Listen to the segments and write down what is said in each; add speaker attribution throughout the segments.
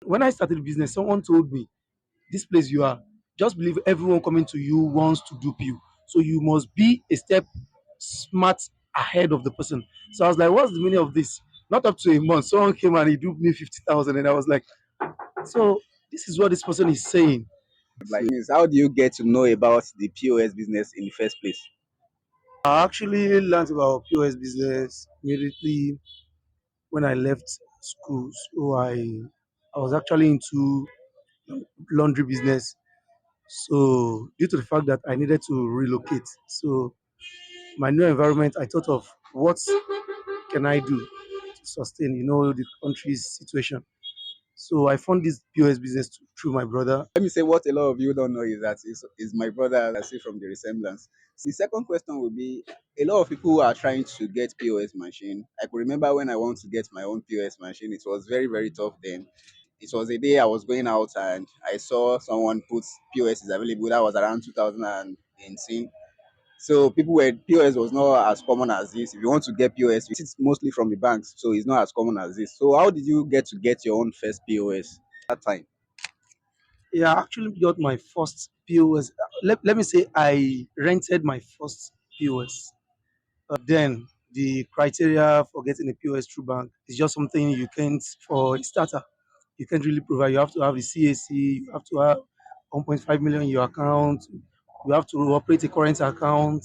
Speaker 1: When I started the business, someone told me, this place you are, just believe everyone coming to you wants to dupe you. So you must be a step smart ahead of the person. So I was like, what's the meaning of this? Not up to a month, someone came and he duped me 50,000, and I was like, so this is what this person is saying.
Speaker 2: Like, means how do you get to know about the POS business in the first place?
Speaker 1: I actually learned about POS business immediately when I left school. So I was actually into laundry business. So due to the fact that I needed to relocate, so my new environment, I thought of what can I do to sustain, the country's situation. So I found this POS business through my brother.
Speaker 2: Let me say what a lot of you don't know is that is my brother. I see from the resemblance. The second question will be a lot of people are trying to get POS machine. I could remember when I want to get my own POS machine. It was very very tough then. It was a day I was going out and I saw someone put POS is available. That was around 2018. So people were POS was not as common as this. If you want to get POS, it's mostly from the banks, so it's not as common as this. So how did you get your own first POS that time?
Speaker 1: Yeah, I actually got my first POS. Let me say I rented my first POS. Then the criteria for getting a POS through bank is just something you can't, for a starter, you can't really provide. You have to have the CAC, you have to have 1.5 million in your account, you have to operate a current account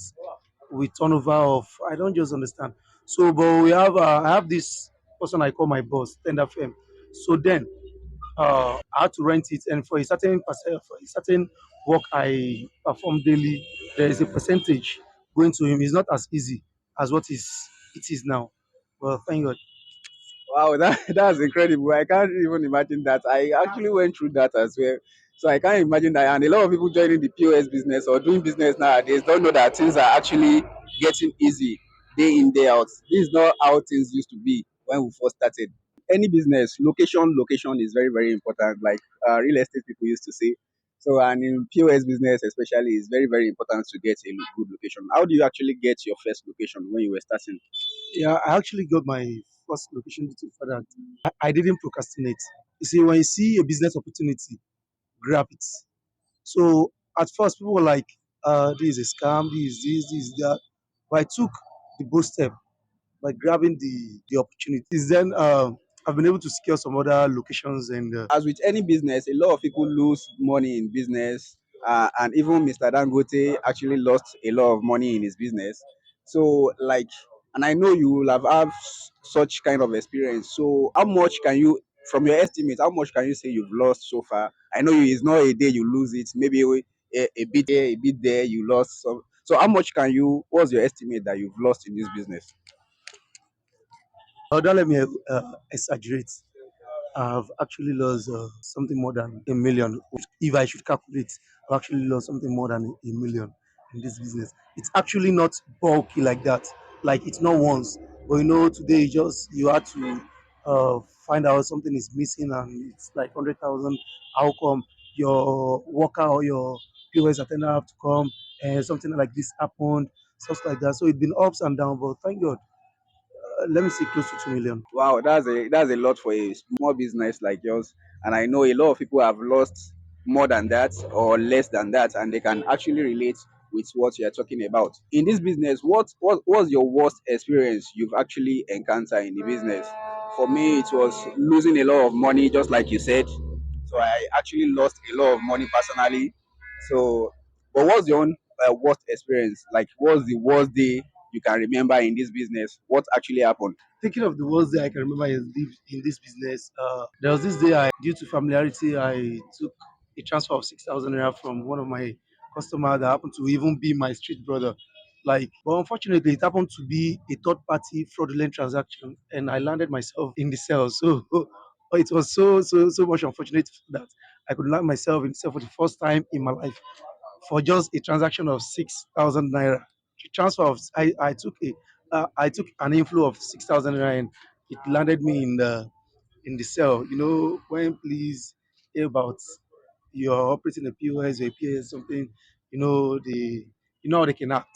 Speaker 1: with turnover of, I don't just understand. So, but I have this person I call my boss, Tender FM. So then I had to rent it, and for a certain for a certain work I perform daily, there is a percentage going to him. It's not as easy as it is now. Well, thank God.
Speaker 2: Wow, that's incredible. I can't even imagine that. I actually went through that as well. So I can't imagine that. And a lot of people joining the POS business or doing business nowadays don't know that things are actually getting easy day in, day out. This is not how things used to be when we first started. Any business, location is very, very important, like real estate people used to say. So, and in POS business, especially, it's very, very important to get a good location. How do you actually get your first location when you were starting?
Speaker 1: Yeah, I actually got my first location due to the fact that I didn't procrastinate. You see, when you see a business opportunity, grab it. So at first, people were like, "This is a scam. This is that." But I took the bold step by grabbing the opportunities. Then I've been able to secure some other locations, and
Speaker 2: As with any business, a lot of people lose money in business, and even Mr. Dangote actually lost a lot of money in his business. So, like, and I know you will have such kind of experience. So, how much can you, from your estimate, how much can you say you've lost so far? I know it's not a day you lose it, maybe a bit here, a bit there, you lost some. So, how much can you? What's your estimate that you've lost in this business?
Speaker 1: don't let me exaggerate. I've actually lost something more than a million. If I should calculate, I've actually lost something more than a million in this business. It's actually not bulky like that. Like it's not once, but today you had to find out something is missing and it's like 100,000. How come your worker or your POS attendant have to come and something like this happened, stuff like that. So it's been ups and downs, but thank God. Let me say close to 2 million.
Speaker 2: Wow, that's a lot for a small business like yours. And I know a lot of people have lost more than that or less than that, and they can actually relate with what you are talking about. In this business, what was your worst experience you've actually encountered in the business? For me, it was losing a lot of money, just like you said. So I actually lost a lot of money personally. So, but what's your own worst experience? Like, what's the worst day you can remember in this business? What actually happened?
Speaker 1: Thinking of the worst day I can remember in this business, there was this day due to familiarity, I took a transfer of 6,000 naira from one of my customers that happened to even be my street brother. Like, but unfortunately, it happened to be a third party fraudulent transaction, and I landed myself in the cell. So it was so much unfortunate that I could land myself in the cell for the first time in my life for just a transaction of 6,000 naira. The transfer of I took an inflow of 6,000 naira and it landed me in the cell. When please hear about you're operating a POS or a POS something, how they can act.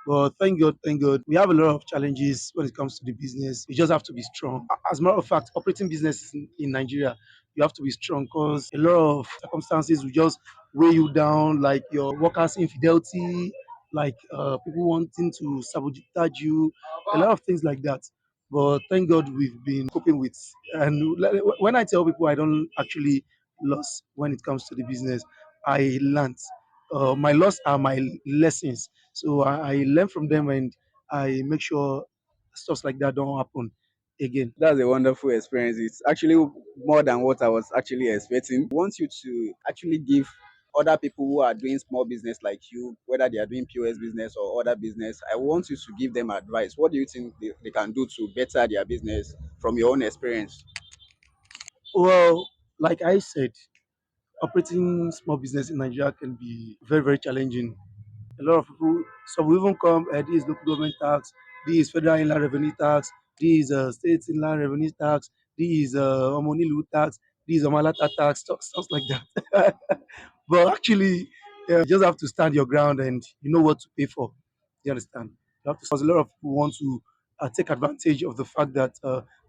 Speaker 1: But thank God, we have a lot of challenges when it comes to the business. You just have to be strong. As a matter of fact, operating business in Nigeria, you have to be strong because a lot of circumstances will just weigh you down, like your workers' infidelity, like people wanting to sabotage you, a lot of things like that. But thank God we've been coping with. And when I tell people I don't actually lose when it comes to the business, I learned. My loss are my lessons. So I learn from them and I make sure stuff like that don't happen again.
Speaker 2: That's a wonderful experience. It's actually more than what I was actually expecting. I want you to actually give other people who are doing small business like you, whether they are doing POS business or other business, I want you to give them advice. What do you think they can do to better their business from your own experience?
Speaker 1: Well, like I said, operating small business in Nigeria can be very, very challenging. A lot of people, some will even come, this is local government tax, this is federal inland revenue tax, this is state inland revenue tax, this is Omonilu tax, this is Omalata tax, stuff like that. But actually, you just have to stand your ground and you know what to pay for. You understand? You have to, because a lot of people want to take advantage of the fact that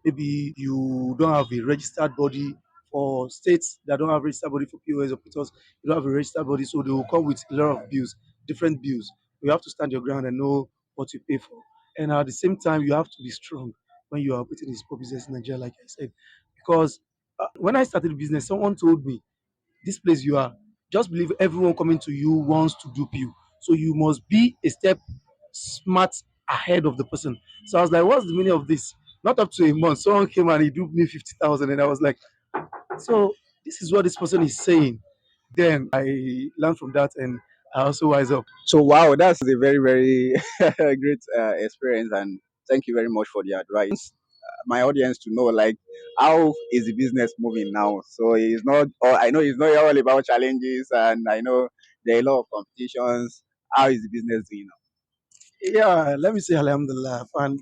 Speaker 1: maybe you don't have a registered body for states that don't have registered body for POS operators. You don't have a registered body, so they will come with a lot of bills, different bills. You have to stand your ground and know what you pay for. And at the same time, you have to be strong when you are operating this small business in Nigeria, like I said. Because when I started the business, someone told me, this place you are, just believe everyone coming to you wants to dupe you. So you must be a step smart ahead of the person. So I was like, what's the meaning of this? Not up to a month. Someone came and he duped me 50,000. And I was like, so this is what this person is saying. Then I learned from that and I also wise up.
Speaker 2: So wow, that's a very very great experience, and thank you very much for the advice. My audience to know like how is the business moving now. So it's not. Or I know it's not all about challenges, and I know there are a lot of competitions. How is the business doing now?
Speaker 1: Yeah, let me say Alhamdulillah. And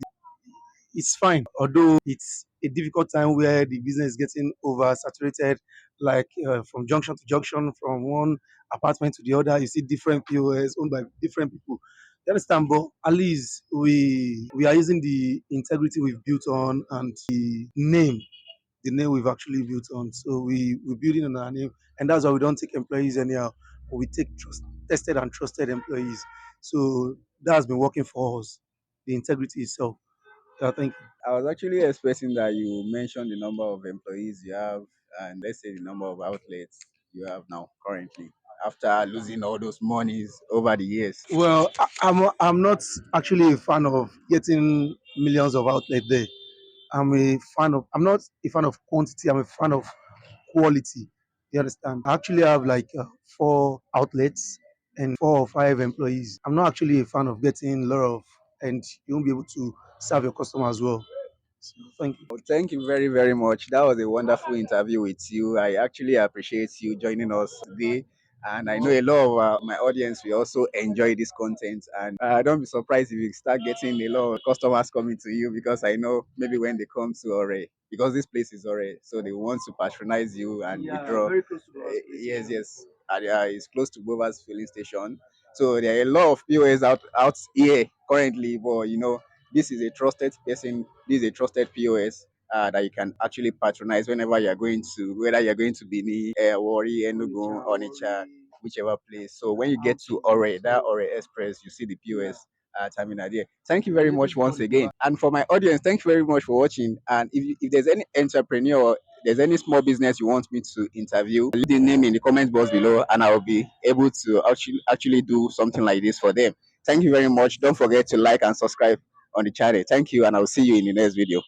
Speaker 1: it's fine. Although it's a difficult time where the business is getting oversaturated, like from junction to junction, from one apartment to the other, you see different POS owned by different people. You understand? But at least we are using the integrity we've built on and the name we've actually built on. So we're building on our name, and that's why we don't take employees anyhow. But we take tested and trusted employees. So that's been working for us. The integrity itself. Yeah, thank you.
Speaker 2: I was actually expecting that you mentioned the number of employees you have, and let's say the number of outlets you have now currently after losing all those monies over the years.
Speaker 1: Well, I'm not actually a fan of getting millions of outlets there. I'm not a fan of quantity. I'm a fan of quality. You understand? I actually have like 4 outlets and 4 or 5 employees. I'm not actually a fan of getting a lot of, and you won't be able to serve your customers well. So thank you.
Speaker 2: Well, thank you very, very much. That was a wonderful interview with you. I actually appreciate you joining us today. And I know a lot of my audience will also enjoy this content. And don't be surprised if you start getting a lot of customers coming to you because I know maybe when they come to Ore, because this place is Ore, so they want to patronize you and
Speaker 1: Yeah,
Speaker 2: withdraw.
Speaker 1: very close to us.
Speaker 2: Yes, yes. And, it's close to Bova's filling station. So there are a lot of POS out here currently, but this is a trusted person, this is a trusted POS that you can actually patronize whenever you're going to, whether you're going to Bini, Wari, Enugu, Onitsha, whichever place. So when you get to Ore, that Ore Express, you see the POS terminal there. Thank you very much once again. And for my audience, thank you very much for watching. And if there's any entrepreneur, there's any small business you want me to interview, leave the name in the comment box below, and I'll be able to actually do something like this for them. Thank you very much. Don't forget to like and subscribe on the channel. Thank you, and I'll see you in the next video.